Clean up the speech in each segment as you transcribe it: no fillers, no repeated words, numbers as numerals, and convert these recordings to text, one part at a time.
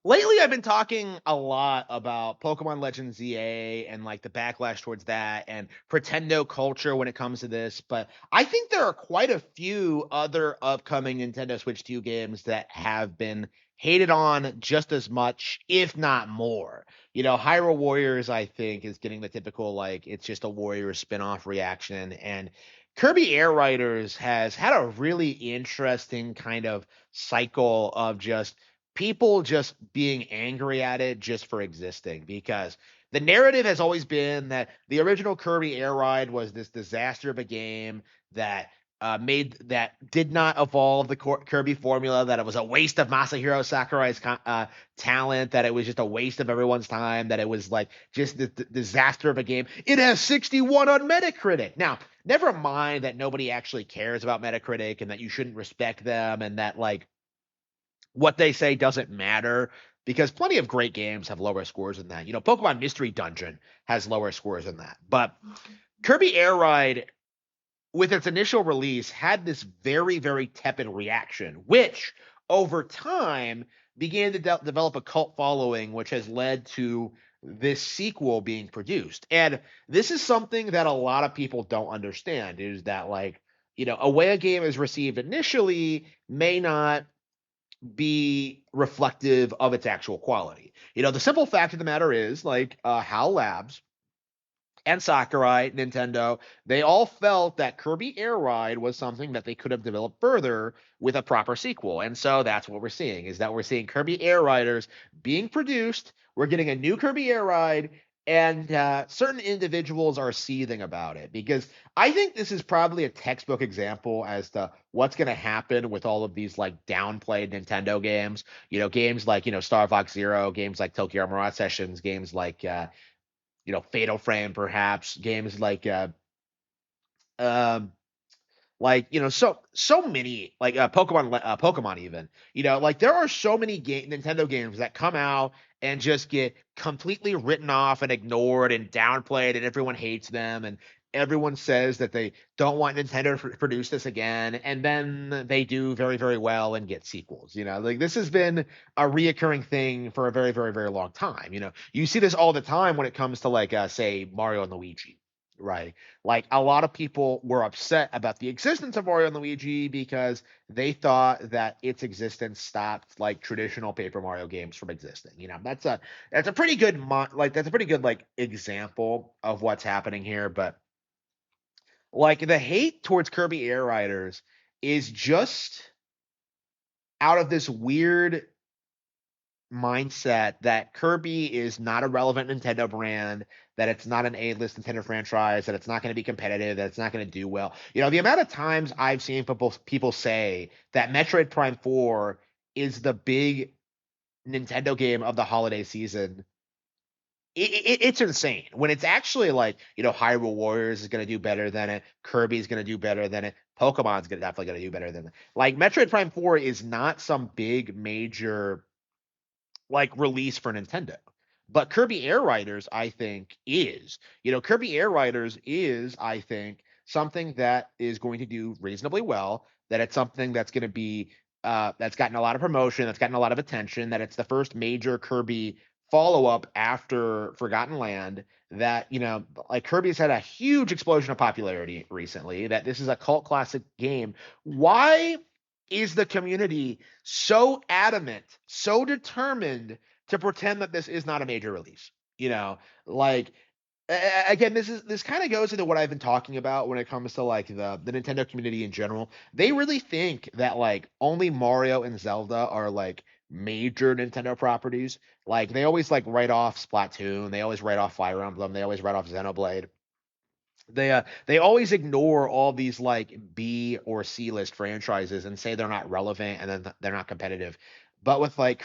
Lately, I've been talking a lot about Pokemon Legends ZA and like the backlash towards that and Pretendo culture when it comes to this. But I think there are quite a few other upcoming Nintendo Switch 2 games that have been hated on just as much, if not more. Hyrule Warriors, I think, is getting the typical like it's just a Warriors spin-off reaction. And Kirby Air Riders has had a really interesting kind of cycle of just people just being angry at it just for existing because the narrative has always been that the original Kirby Air Ride was this disaster of a game that made that did not evolve the Kirby formula, that it was a waste of Masahiro Sakurai's talent, that it was just a waste of everyone's time, that it was like just the disaster of a game. It has 61 on Metacritic. Now, never mind that nobody actually cares about Metacritic and that you shouldn't respect them and that like what they say doesn't matter because plenty of great games have lower scores than that. Pokemon Mystery Dungeon has lower scores than that. But Kirby Air Ride, with its initial release, had this very, very tepid reaction, which over time began to develop a cult following, which has led to this sequel being produced. And this is something that a lot of people don't understand is that, like, a way a game is received initially may not be reflective of its actual quality. The simple fact of the matter is, like, HAL Labs and Sakurai, Nintendo, they all felt that Kirby Air Ride was something that they could have developed further with a proper sequel. And so that's what we're seeing, is that we're seeing Kirby Air Riders being produced. We're getting a new Kirby Air Ride, and certain individuals are seething about it because I think this is probably a textbook example as to what's going to happen with all of these like downplayed Nintendo games. Games like Star Fox Zero, games like Tokyo Mirage Sessions, games like Fatal Frame, perhaps games um, so many like Pokemon even. Like there are so many Nintendo games that come out and just get completely written off and ignored and downplayed, and everyone hates them, and everyone says that they don't want Nintendo to produce this again, and then they do very, very well and get sequels. Like this has been a reoccurring thing for a very, very, very long time. You see this all the time when it comes to like say Mario and Luigi, right? Like a lot of people were upset about the existence of Mario and Luigi because they thought that its existence stopped like traditional Paper Mario games from existing. That's a pretty good that's a pretty good like example of what's happening here. But like the hate towards Kirby Air Riders is just out of this weird mindset that Kirby is not a relevant Nintendo brand, that it's not an A-list Nintendo franchise, that it's not going to be competitive, that it's not going to do well. The amount of times I've seen people say that Metroid Prime 4 is the big Nintendo game of the holiday season. It's insane when it's actually like Hyrule Warriors is going to do better than it, Kirby's going to do better than it, Pokemon's definitely going to do better than it. Like Metroid Prime 4 is not some big major like release for Nintendo. But Kirby Air Riders, I think, is. Kirby Air Riders is, I think, something that is going to do reasonably well. That it's something that's going to be that's gotten a lot of promotion, that's gotten a lot of attention. That it's the first major Kirby follow up after Forgotten Land. That like Kirby's had a huge explosion of popularity recently. That this is a cult classic game. Why is the community so adamant, so determined to pretend that this is not a major release? Like again, this kind of goes into what I've been talking about when it comes to like the Nintendo community in general. They really think that like only Mario and Zelda are like major Nintendo properties. Like they always like write off Splatoon, they always write off Fire Emblem, they always write off Xenoblade. They always ignore all these like B or C list franchises and say they're not relevant and then they're not competitive. But with like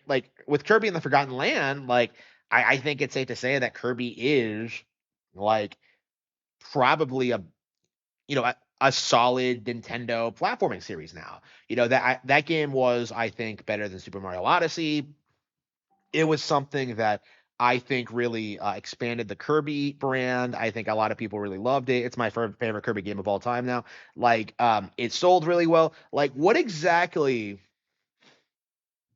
like with Kirby and the Forgotten Land, like I think it's safe to say that Kirby is like probably a solid Nintendo platforming series now. That game was, I think, better than Super Mario Odyssey. It was something that I think really expanded the Kirby brand. I think a lot of people really loved it. It's my favorite Kirby game of all time now. Like, it sold really well. Like, what exactly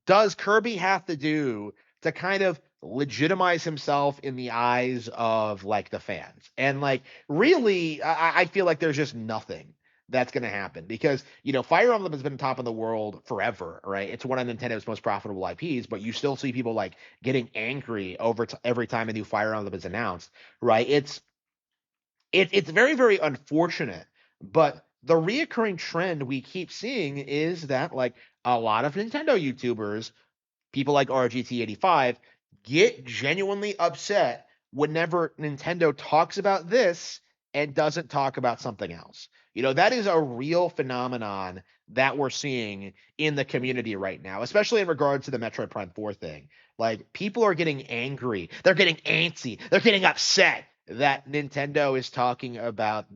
does Kirby have to do to kind of legitimize himself in the eyes of like the fans? And like really, I feel like there's just nothing that's going to happen because Fire Emblem has been top of the world forever, right? It's one of Nintendo's most profitable IPs, but you still see people like getting angry over every time a new Fire Emblem is announced, right? It's very very unfortunate, but the reoccurring trend we keep seeing is that like a lot of Nintendo YouTubers, people like RGT85, get genuinely upset whenever Nintendo talks about this and doesn't talk about something else. That is a real phenomenon that we're seeing in the community right now, especially in regards to the Metroid Prime 4 thing. Like, people are getting angry, they're getting antsy, they're getting upset that Nintendo is talking about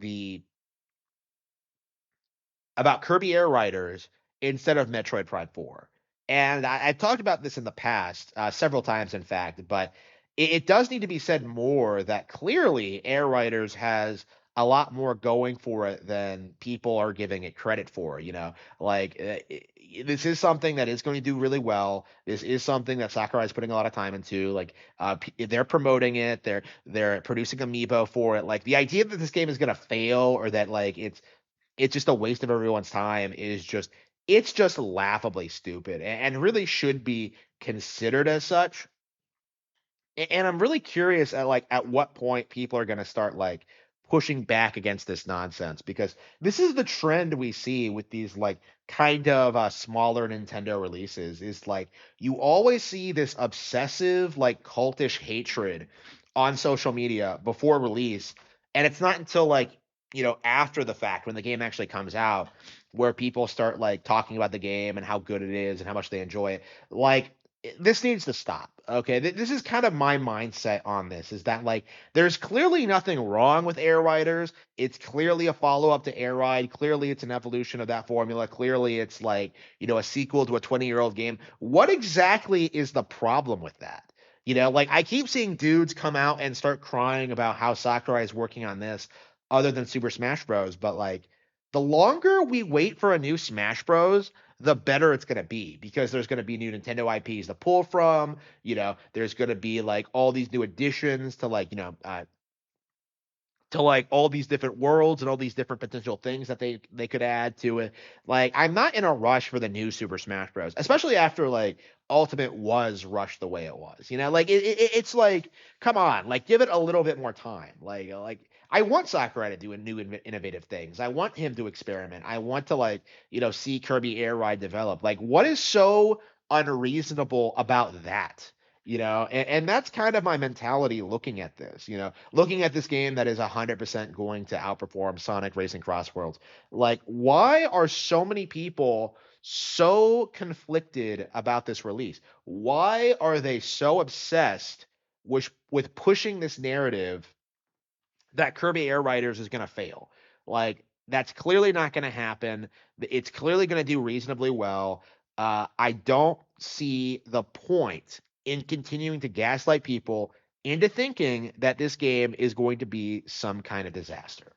Kirby Air Riders instead of Metroid Prime 4. And I've talked about this in the past, several times, in fact, but it does need to be said more that clearly Air Riders has a lot more going for it than people are giving it credit for. Like this is something that is going to do really well. This is something that Sakurai is putting a lot of time into. Like they're promoting it, they're producing amiibo for it. Like the idea that this game is going to fail or that like it's just a waste of everyone's time is just it's just laughably stupid and really should be considered as such. And I'm really curious at like at what point people are going to start like pushing back against this nonsense because this is the trend we see with these like kind of smaller Nintendo releases is like you always see this obsessive like cultish hatred on social media before release, and it's not until like after the fact when the game actually comes out where people start like talking about the game and how good it is and how much they enjoy it. Like this needs to stop. Okay, this is kind of my mindset on this is that like there's clearly nothing wrong with Air Riders. It's clearly a follow-up to Air Ride. Clearly it's an evolution of that formula. Clearly it's like, a sequel to a 20-year-old game. What exactly is the problem with that? Like I keep seeing dudes come out and start crying about how Sakurai is working on this other than Super Smash Bros, but like the longer we wait for a new Smash Bros, the better it's going to be because there's going to be new Nintendo IPs to pull from. There's going to be like all these new additions to like, to like all these different worlds and all these different potential things that they could add to it. Like I'm not in a rush for the new Super Smash Bros, especially after like Ultimate was rushed the way it was. Like it's like come on, like give it a little bit more time. Like I want Sakurai to do a new innovative things. I want him to experiment. I want to like see Kirby Air Ride develop. Like what is so unreasonable about that? And that's kind of my mentality looking at this, looking at this game that is 100% going to outperform Sonic Racing Crossworlds. Like, why are so many people so conflicted about this release? Why are they so obsessed with pushing this narrative that Kirby Air Riders is going to fail? Like, that's clearly not going to happen. It's clearly going to do reasonably well. I don't see the point in continuing to gaslight people into thinking that this game is going to be some kind of disaster.